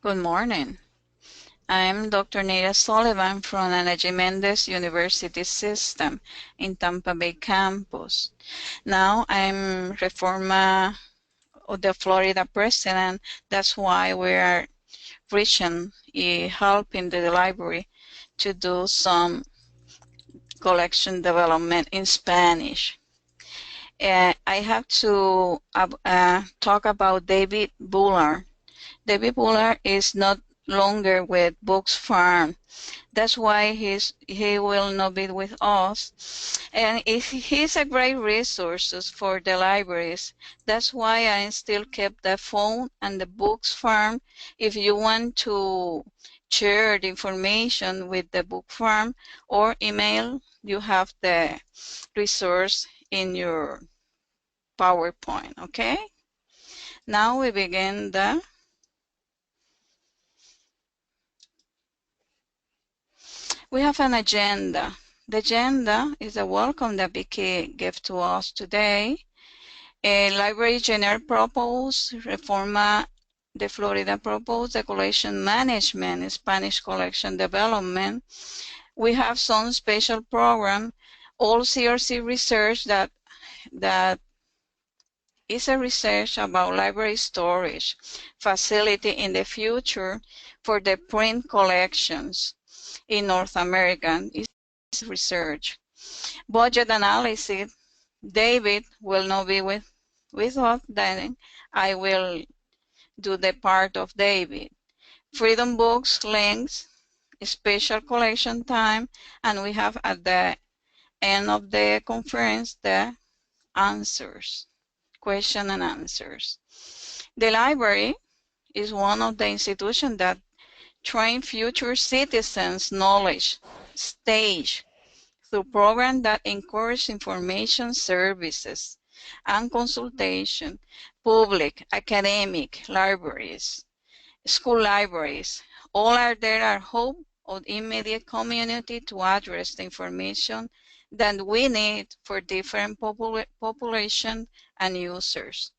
Good morning. I'm Dr. Nita Sullivan from Ana G. Mendez University System in Tampa Bay campus. Now I'm Reforma of the Florida president. That's why we are reaching, helping the library to do some collection development in Spanish. I have to talk about David Bullard. David Bullard is not longer with Books Farm. That's why he will not be with us. And he's a great resource for the libraries. That's why I still kept the phone and the Books Farm. If you want to share the information with the Book Farm or email, you have the resource in your PowerPoint, okay? Now we begin we have an agenda. The agenda is a welcome that Vicky gave to us today. A library general propose, Reforma de Florida propose, the collection management, Spanish collection development. We have some special program, all CRC research that is a research about library storage facility in the future for the print collections in North America. Is research. Budget analysis. David will not be with us, then I will do the part of David. Freedom Books links, special collection time, and we have at the end of the conference the answers, question and answers. The library is one of the institutions that train future citizens knowledge stage through programs that encourage information services and consultation, public, academic libraries, school libraries. All are there are hope of immediate community to address the information that we need for different population and users.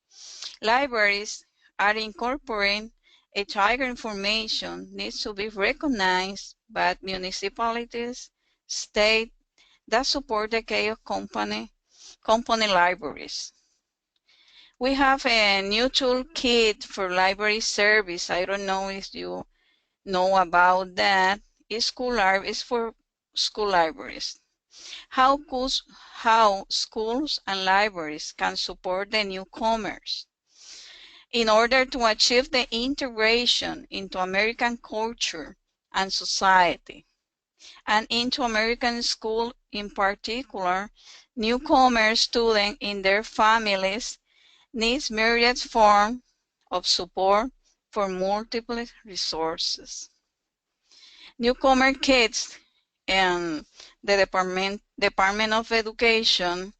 Libraries are incorporating a target information needs to be recognized by municipalities, state that support the chaos company libraries. We have a new toolkit for library service. I don't know if you know about that. It's for school libraries. How schools and libraries can support the newcomers in order to achieve the integration into American culture and society, and into American school in particular. Newcomer students in their families needs myriad forms of support for multiple resources. Newcomer kids and the Department of Education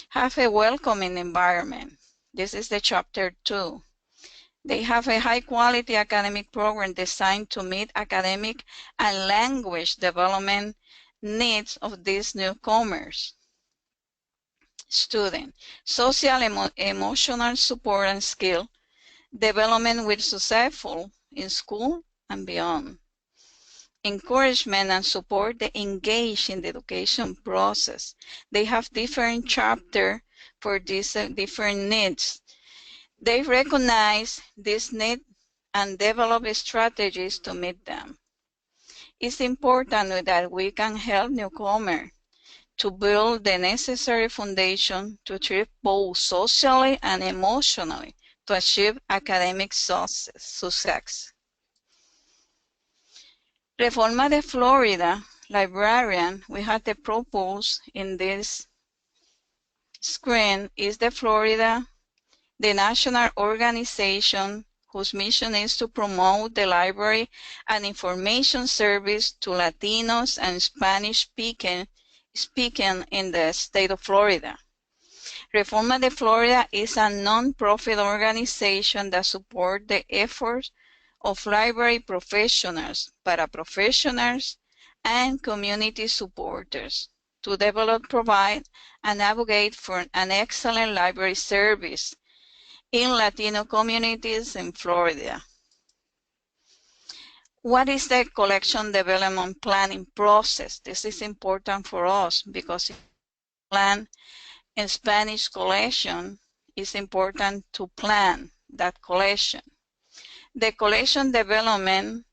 have a welcoming environment. This is the chapter 2. They have a high-quality academic program designed to meet academic and language development needs of these newcomers. Student, social emotional support and skill development with successful in school and beyond. Encouragement and support the engage in the education process. They have different chapters for these different needs. They recognize this need and develop strategies to meet them. It's important that we can help newcomers to build the necessary foundation to thrive both socially and emotionally to achieve academic success. Reforma de Florida librarian, we had the proposal in this screen is the national organization whose mission is to promote the library and information service to Latinos and Spanish speaking in the state of Florida. Reforma de Florida is a non-profit organization that supports the efforts of library professionals, paraprofessionals, and community supporters to develop, provide, and advocate for an excellent library service in Latino communities in Florida. What is the collection development planning process? This is important for us because if you plan in Spanish collection, it's important to plan that collection. The collection development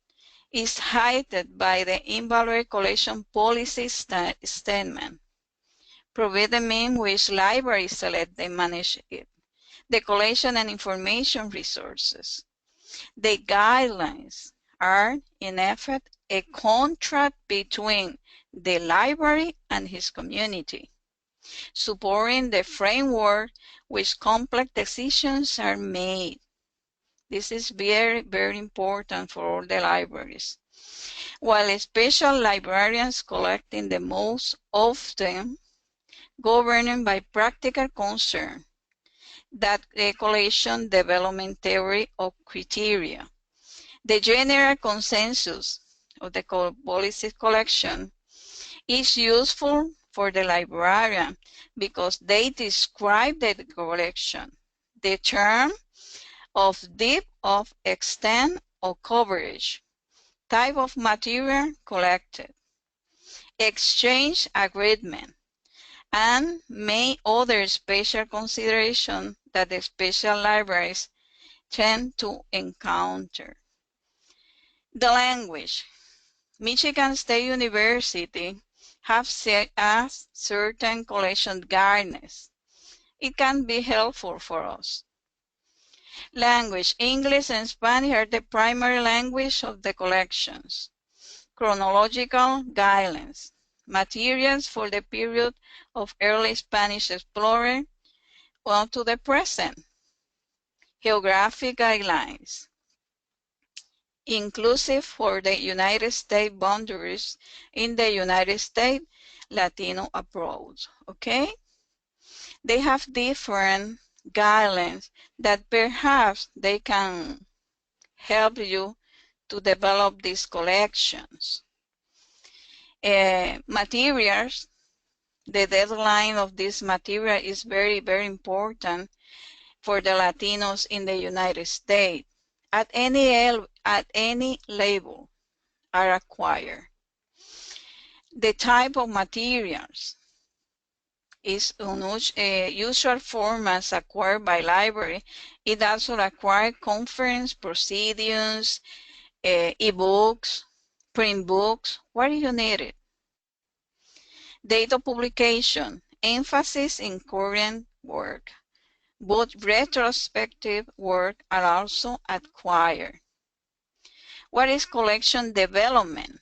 is headed by the invaluable collection policy statement, provide the means which libraries select and manage it, the collection and information resources. The guidelines are, in effect, a contract between the library and his community, supporting the framework which complex decisions are made. This is very, very important for all the libraries. While special librarians collecting the most often governed by practical concern, that the collection development theory of criteria. The general consensus of the policy collection is useful for the librarian because they describe the collection, the term of depth of extent or coverage, type of material collected, exchange agreement, and many other special considerations that the special libraries tend to encounter. The language. Michigan State University have set us certain collection guidelines. It can be helpful for us. Language. English and Spanish are the primary language of the collections. Chronological guidelines. Materials for the period of early Spanish explorer up to the present. Geographic guidelines. Inclusive for the United States boundaries in the United States Latino approach, okay? They have different guidelines that perhaps they can help you to develop these collections. Materials, the deadline of this material is very, very important for the Latinos in the United States. At any level are acquired. The type of materials is usual formats acquired by library. It also acquires conference proceedings, e-books, print books, where you need it. Date of publication, emphasis in current work. Both retrospective work are also acquired. What is collection development?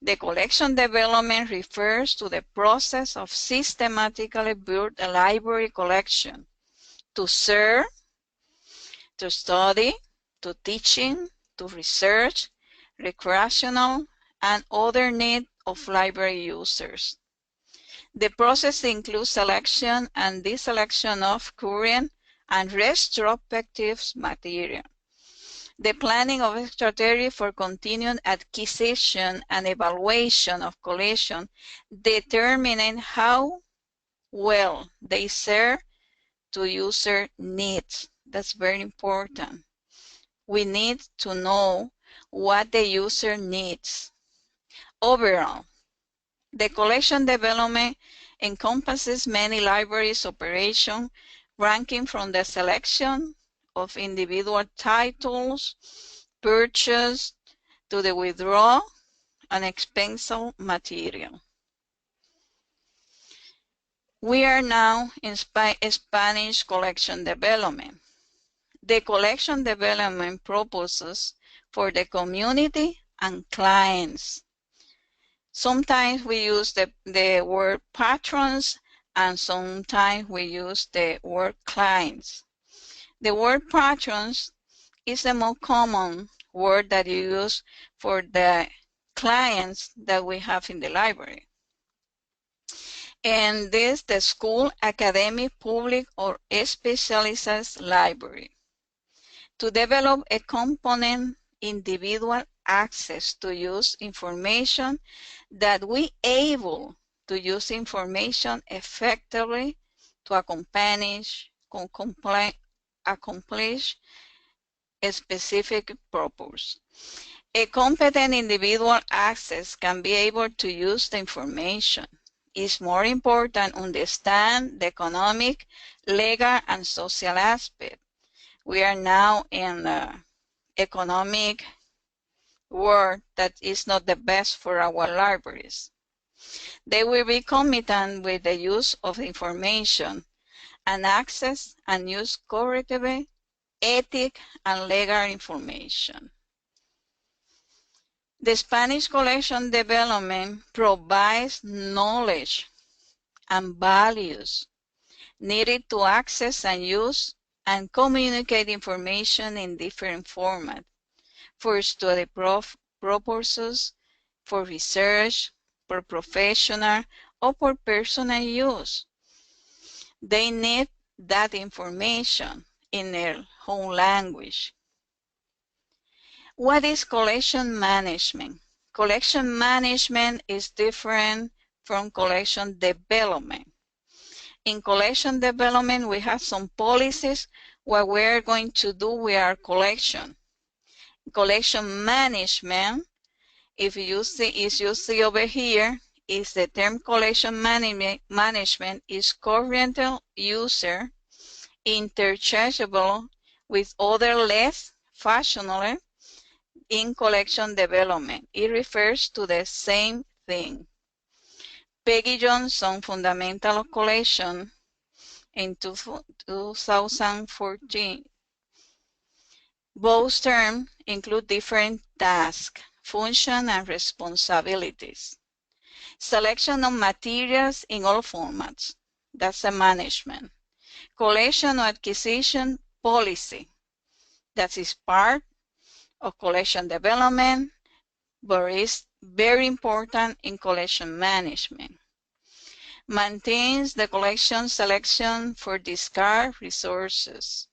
The collection development refers to the process of systematically build a library collection to serve, to study, to teaching, to research, recreational, and other needs of library users. The process includes selection and deselection of current and retrospective material. The planning of a strategy for continued acquisition and evaluation of collection, determining how well they serve to user needs. That's very important. We need to know what the user needs. Overall, the collection development encompasses many libraries operation, ranking from the selection of individual titles, purchase, to the withdrawal and expensive material. We are now in Spanish collection development. The collection development proposes for the community and clients. Sometimes we use the word patrons and sometimes we use the word clients. The word patrons is the most common word that you use for the clients that we have in the library. And this the school, academic, public, or specialized library. To develop a component individual access to use information that we able to use information effectively to accomplish a specific purpose. A competent individual access can be able to use the information. It's more important to understand the economic, legal, and social aspect. We are now in an economic world that is not the best for our libraries. They will be competent with the use of information and access and use correctly ethic and legal information. The Spanish collection development provides knowledge and values needed to access and use and communicate information in different formats for study purposes, for research, for professional, or for personal use. They need that information in their home language. What is collection management? Collection management is different from collection development. In collection development, we have some policies what we're going to do with our collection. Collection management, if you see over here, is the term collection management is current user interchangeable with other less fashionable in collection development. It refers to the same thing. Peggy Johnson, Fundamental of Collection, in 2014. Both terms include different tasks, function, and responsibilities. Selection of materials in all formats. That's the management. Collection or acquisition policy. That is part of collection development, but is very important in collection management. Maintains the collection selection for discard resources.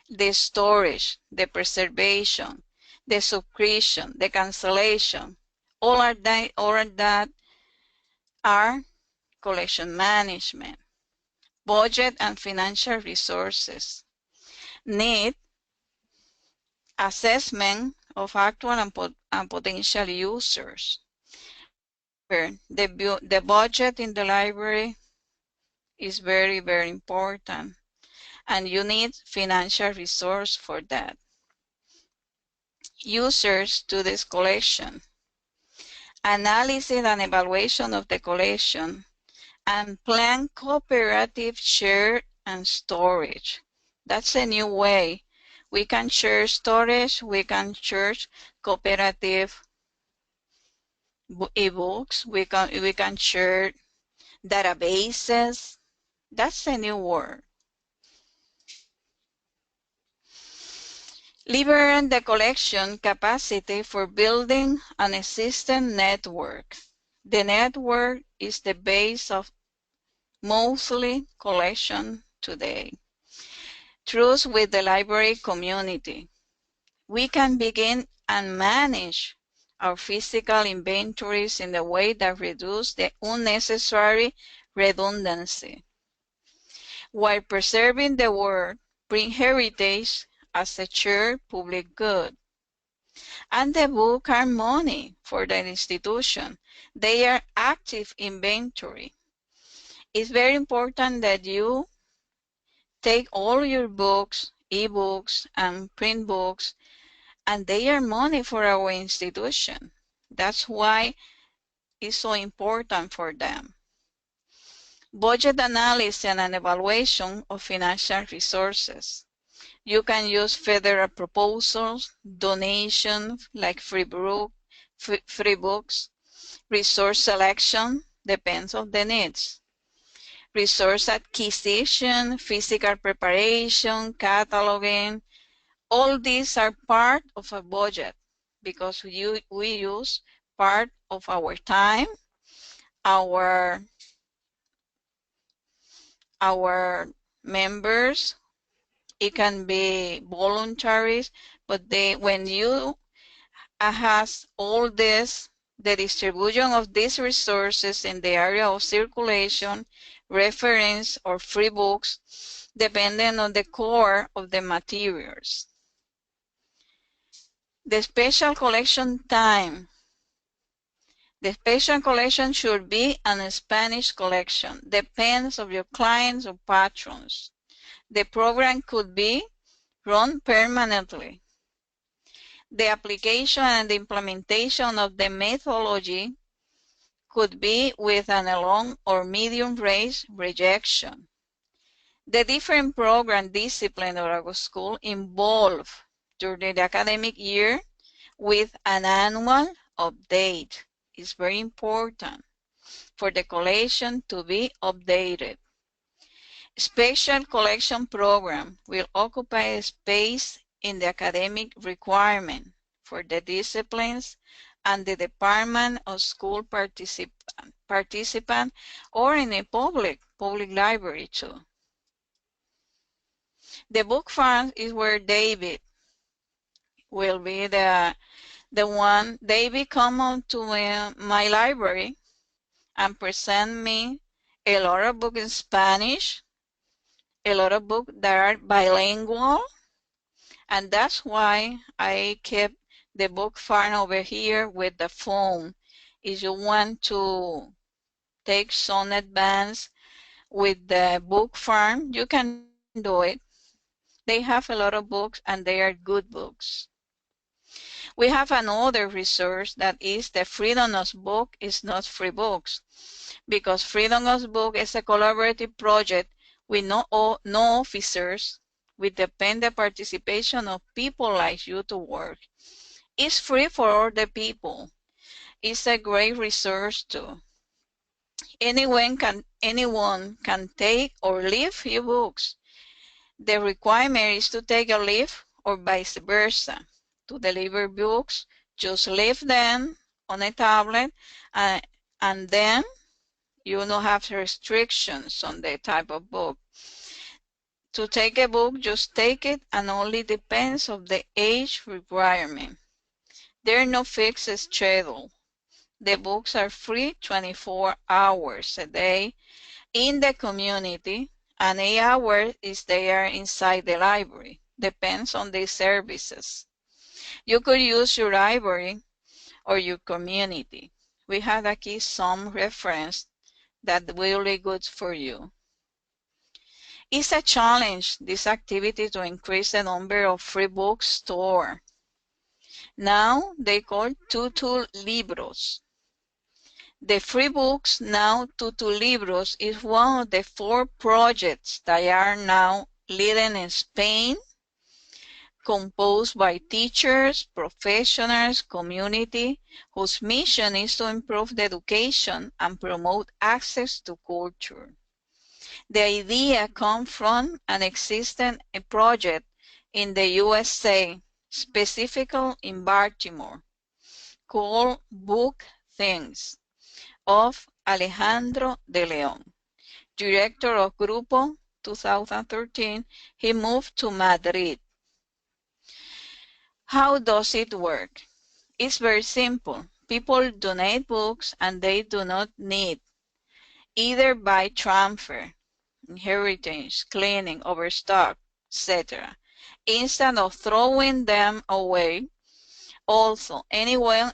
The storage, the preservation, the subscription, the cancellation, all of that are collection management. Budget and financial resources. Need assessment of actual and potential users. The budget in the library is very, very important, and you need financial resource for that. Users to this collection. Analysis and evaluation of the collection, and plan cooperative share and storage. That's a new way. We can share storage, we can share cooperative ebooks, we can share databases. That's a new word. Liberate the collection capacity for building an existing network. The network is the base of mostly collection today. Trust with the library community. We can begin and manage our physical inventories in a way that reduces the unnecessary redundancy, while preserving the world, print heritage as a shared public good. And the books are money for the institution. They are active inventory. It's very important that you take all your books, ebooks, and print books, and they are money for our institution. That's why it's so important for them. Budget analysis and evaluation of financial resources. You can use federal proposals, donations like free books, resource selection, depends on the needs. Resource acquisition, physical preparation, cataloging, all these are part of a budget because we use part of our time, our members. It can be voluntary, but when you has all this, the distribution of these resources in the area of circulation, reference, or free books, depending on the core of the materials. The special collection time. The special collection should be an Spanish collection. Depends on your clients or patrons. The program could be run permanently. The application and the implementation of the methodology could be with an long or medium range rejection. The different program discipline of our school involve during the academic year with an annual update. It's very important for the collection to be updated. Special collection program will occupy space in the academic requirement for the disciplines and the Department of School participant or in a public library too. The book farm is where David will be the one. David come on to my library and present me a lot of books in Spanish, a lot of books that are bilingual, and that's why I kept the book farm over here with the phone. If you want to take some advance with the book farm, you can do it. They have a lot of books and they are good books. We have another resource that is the Freedom of Book is not free books, because Freedom of Book is a collaborative project with no officers. We depend the participation of people like you to work. It's free for all the people. It's a great resource too. Anyone can take or leave ebooks. The requirement is to take a leave or vice versa. To deliver books, just leave them on a tablet and then you don't have restrictions on the type of book. To take a book, just take it and only depends on the age requirement. There is no fixed schedule. The books are free 24 hours a day in the community, and 8 hours is there inside the library. Depends on the services. You could use your library or your community. We have aquí some reference that will be good for you. It's a challenge, this activity, to increase the number of free bookstores. Now they call Tutu Libros. The free books now, Tutu Libros, is one of the 4 projects that are now leading in Spain, composed by teachers, professionals, community, whose mission is to improve the education and promote access to culture. The idea comes from an existing project in the USA, specifically in Baltimore, called Book Things, of Alejandro de León. Director of Grupo 2013, he moved to Madrid. How does it work? It's very simple. People donate books and they do not need either by transfer, inheritance, cleaning, overstock, etc. Instead of throwing them away, also anyone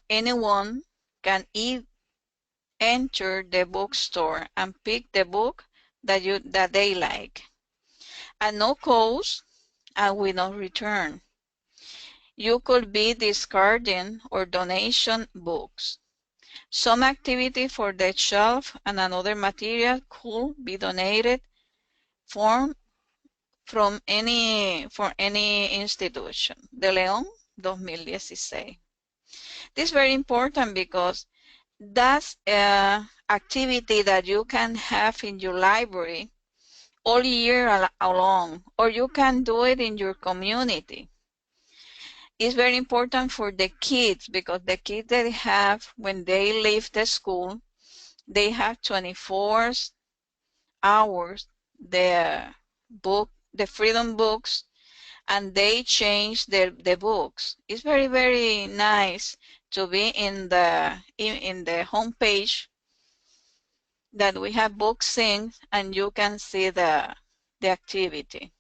can enter the bookstore and pick the book that they like at no cost and with no return. You could be discarding or donation books. Some activity for the shelf and another material could be donated from any institution. De León 2016. This is very important because that's an activity that you can have in your library all year long, or you can do it in your community. It's very important for the kids because the kids that have, when they leave the school, they have 24 hours, the freedom books, and they change the books. It's very, very nice to be in the home page that we have books in, and you can see the activity.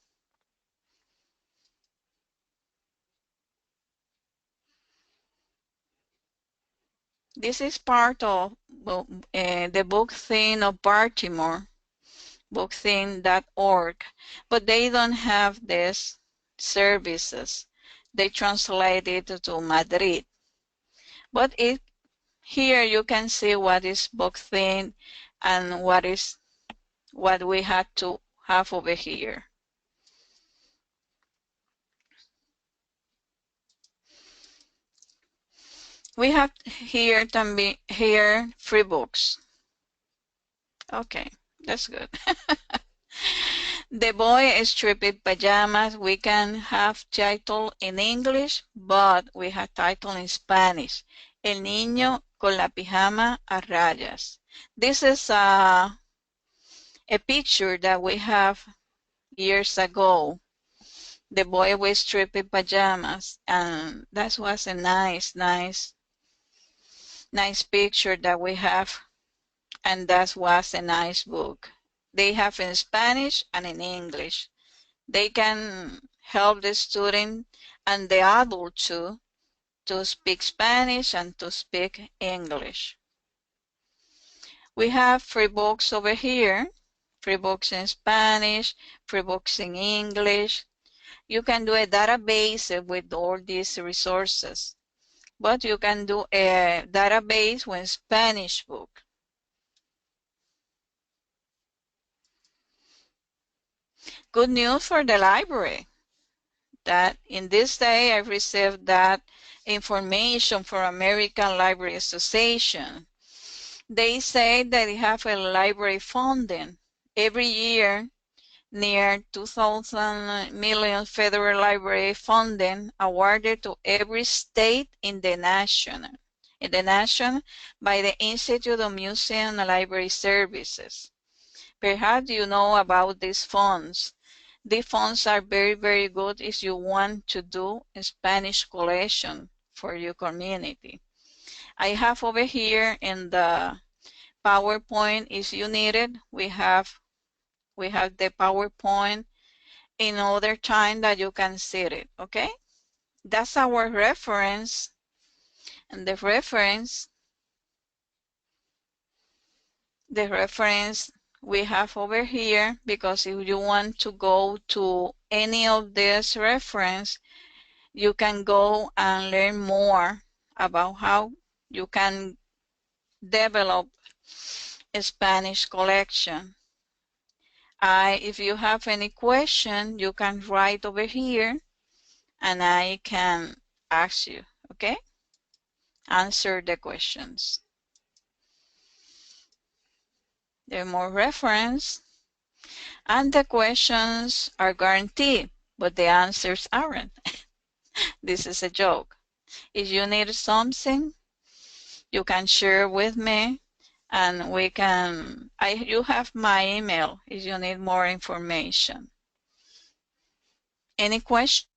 This is part of the book thing of Baltimore, bookthing.org, but they don't have these services. They translate it to Madrid. But here you can see what is bookthing and what we had to have over here. We have here free books. Okay, that's good. The Boy Stripped Pajamas, we can have title in English, but we have title in Spanish. El Niño con la Pijama a Rayas. This is a picture that we have years ago. The boy with stripped pajamas, and that was a nice picture that we have, and that was a nice book. They have in Spanish and in English. They can help the student and the adult too to speak Spanish and to speak English. We have free books over here, free books in Spanish, free books in English. You can do a database with all these resources, but you can do a database with Spanish book. Good news for the library, that in this day I received that information from American Library Association. They say that they have a library funding. Every year, near 2,000 million federal library funding awarded to every state in the nation by the Institute of Museum and Library Services. Perhaps you know about these funds. These funds are very good if you want to do a Spanish collection for your community. I have over here in the PowerPoint, if you need it, we have the PowerPoint in other time that you can see it, okay? That's our reference, and the reference we have over here, because if you want to go to any of this reference, you can go and learn more about how you can develop a Spanish collection. If you have any question, you can write over here and I can ask you, okay? Answer the questions. There are more reference, and the questions are guaranteed, but the answers aren't. This is a joke. If you need something, you can share with me, and we can, you have my email if you need more information. Any question?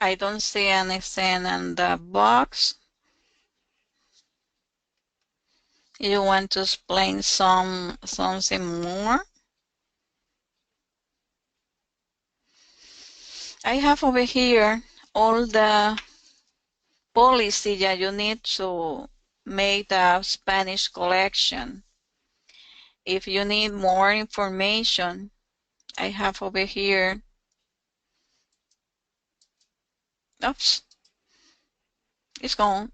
I don't see anything in the box. You want to explain something more? I have over here all the policy that you need to make a Spanish collection. If you need more information, I have over here. Oops, it's gone.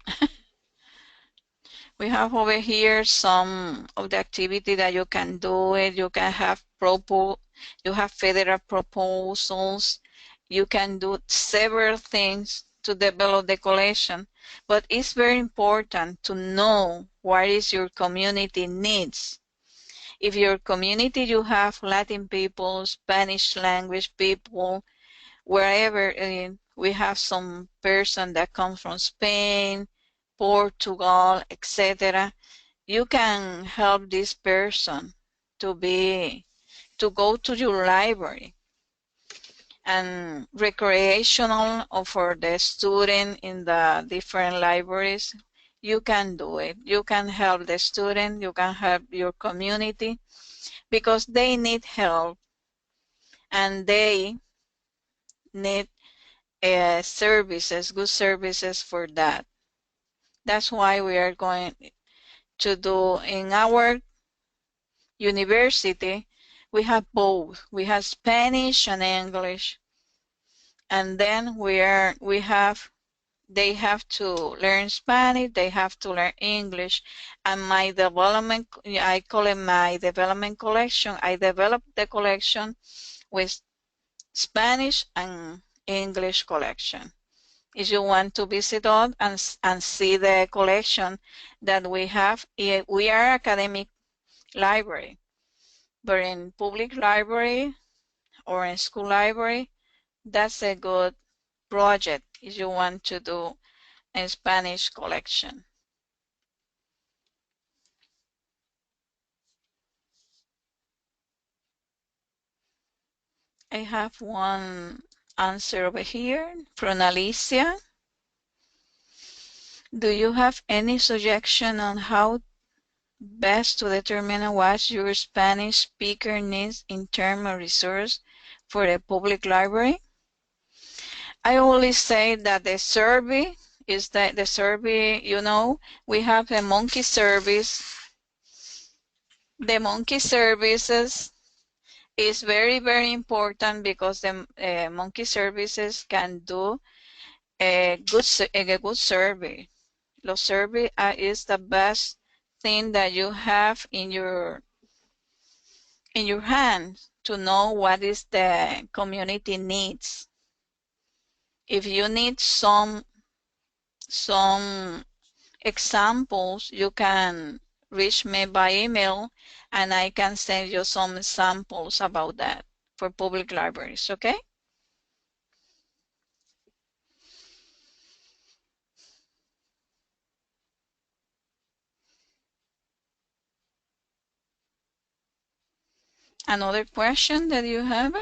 We have over here some of the activity that you can do it. You can have federal proposals. You can do several things to develop the collection. But it's very important to know what is your community needs. If your community, you have Latin people, Spanish language people, wherever, we have some person that comes from Spain, Portugal, etc. You can help this person to go to your library. And recreational, or for the student in the different libraries, you can do it. You can help the student, you can help your community, because they need help and they need services, good services for that. That's why we are going to do in our university, we have both. We have Spanish and English. And then they have to learn Spanish, they have to learn English. And my development, I call it my development collection. I developed the collection with Spanish and English collection. If you want to visit us and see the collection that we have, we are academic library, but in public library or in school library, that's a good project if you want to do a Spanish collection. I have one answer over here from Alicia. Do you have any suggestion on how best to determine what your Spanish speaker needs in terms of resource for a public library? I always say that the survey is the survey, we have a monkey service. The monkey services is very, very important because the monkey services can do a good survey. The survey is the best thing that you have in your hand to know what is the community needs. If you need some examples, you can reach me by email and I can send you some samples about that for public libraries, okay? Another question that you have?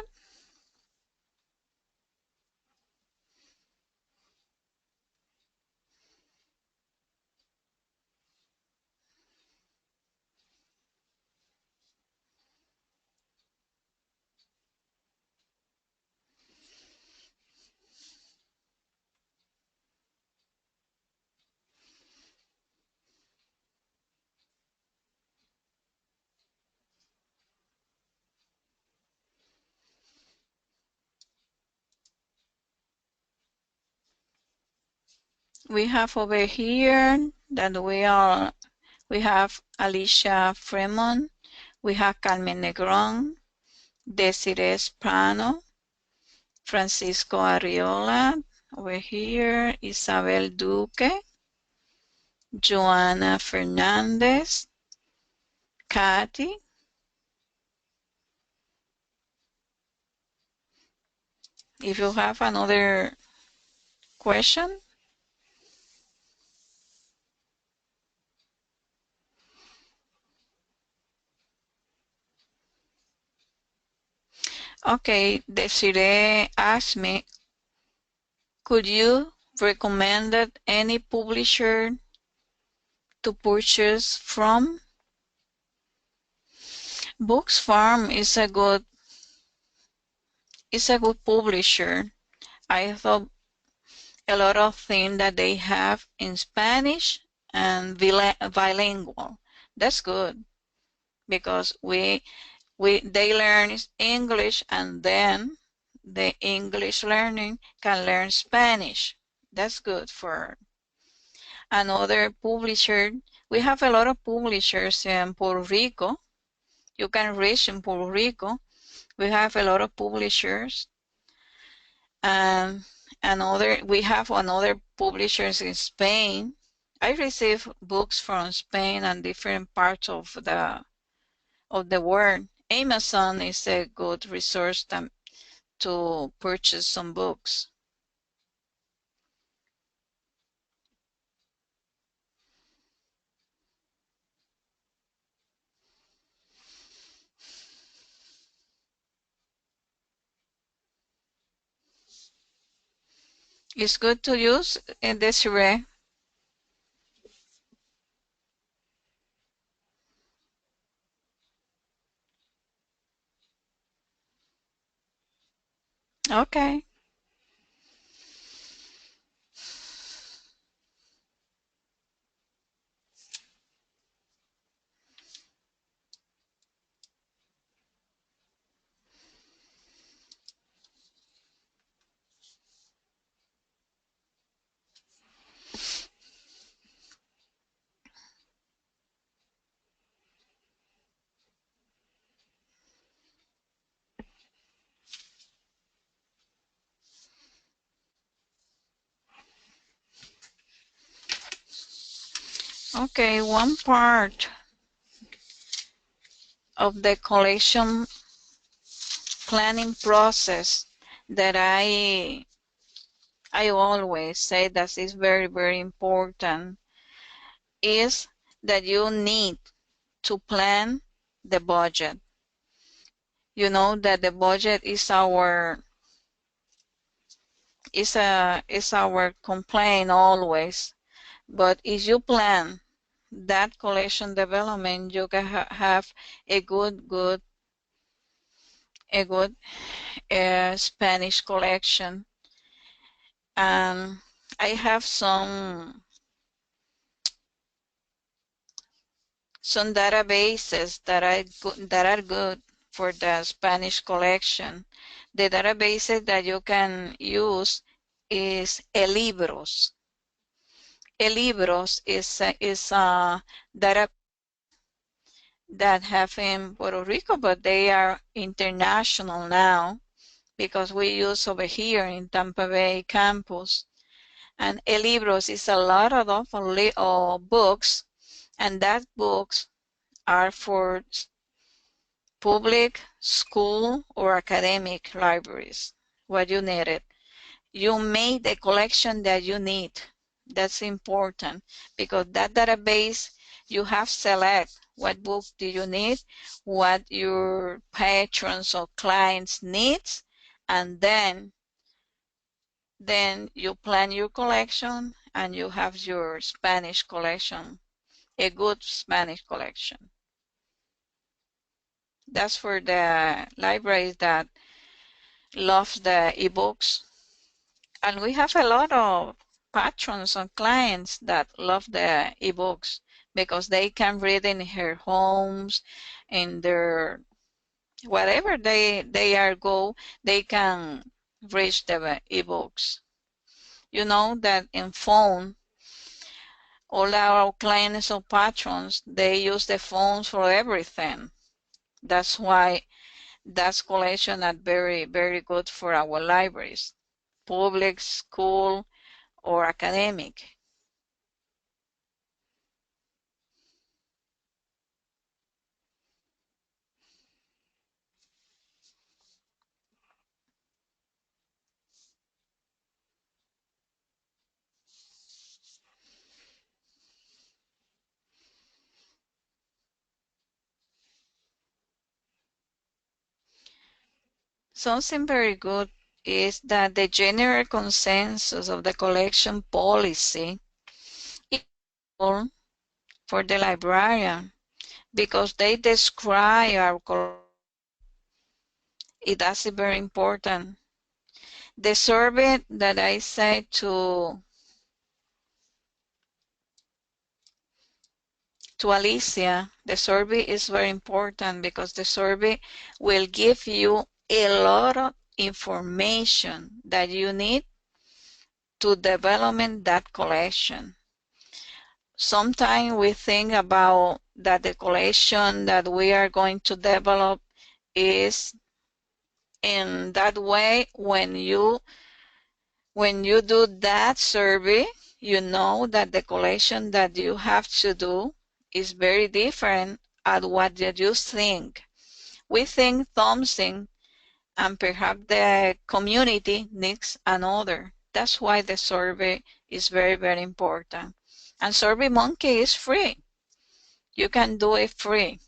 We have over here that we have Alicia Fremont, we have Carmen Negron, Desiree Prano, Francisco Arriola, over here, Isabel Duque, Joana Fernandez, Kathy. If you have another question. Okay, Desiree asked me, could you recommend any publisher to purchase from? Books Farm is a good publisher. I thought a lot of things that they have in Spanish and bilingual. That's good because they learn English and then the English learning can learn Spanish. That's good for another publisher. We have a lot of publishers in Puerto Rico. You can reach in Puerto Rico. We have a lot of publishers. we have another publishers in Spain. I receive books from Spain and different parts of the world. Amazon is a good resource to purchase some books. It's good to use in Desiree. Okay. Okay, one part of the collection planning process that I always say that is very, very important is that you need to plan the budget. You know that the budget is our complaint always. But if you plan that collection development, you can have a good Spanish collection. And I have some databases that are good for the Spanish collection. The databases that you can use is Elibros. Elibros is a data that have in Puerto Rico, but they are international now because we use over here in Tampa Bay campus. And Elibros is a lot of books, and that books are for public, school, or academic libraries. What you needed. You made the collection that you need. That's important because that database you have select what book do you need, what your patrons or clients needs, and then you plan your collection and you have your Spanish collection, a good Spanish collection. That's for the libraries that love the ebooks. And we have a lot of patrons and clients that love the ebooks because they can read in their homes, in their whatever they are go, they can reach the ebooks. You know that in phone, all our clients or patrons, they use the phones for everything. That's why that's collection are very, very good for our libraries, public, school, or academic. Something very good is that the general consensus of the collection policy is for the librarian because they describe our collection. That's very important. The survey that I said to Alicia, the survey is very important because the survey will give you a lot of information that you need to develop that collection. Sometimes we think about that the collection that we are going to develop is in that way when you When you do that survey, you know that the collection that you have to do is very different at what you think. We think something, and perhaps the community needs another. That's why the survey is very, very important. And SurveyMonkey is free. You can do it free.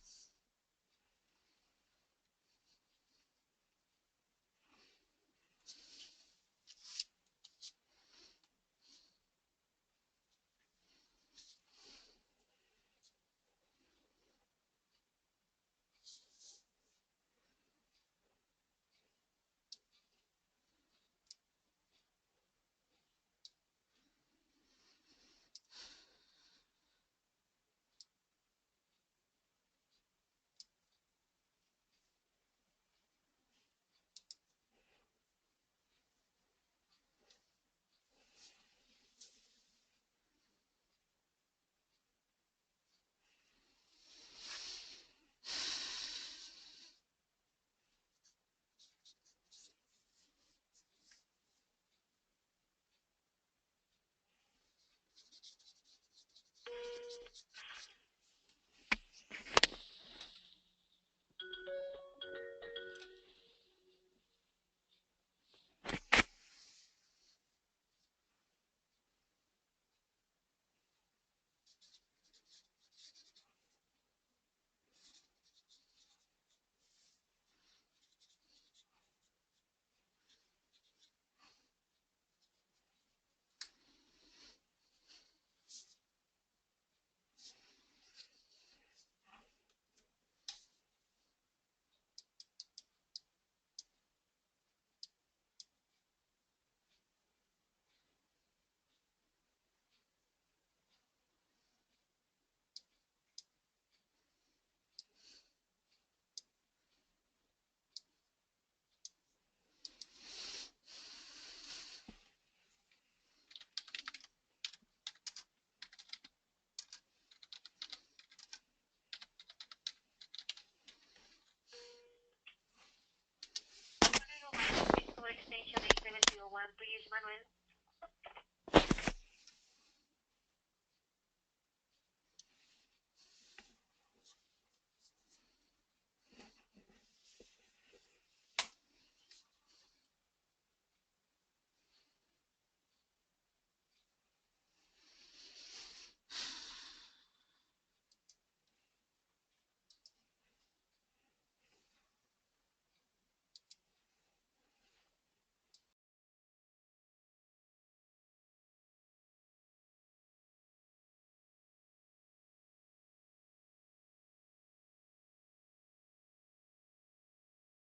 Extension 8701, please, Manuel.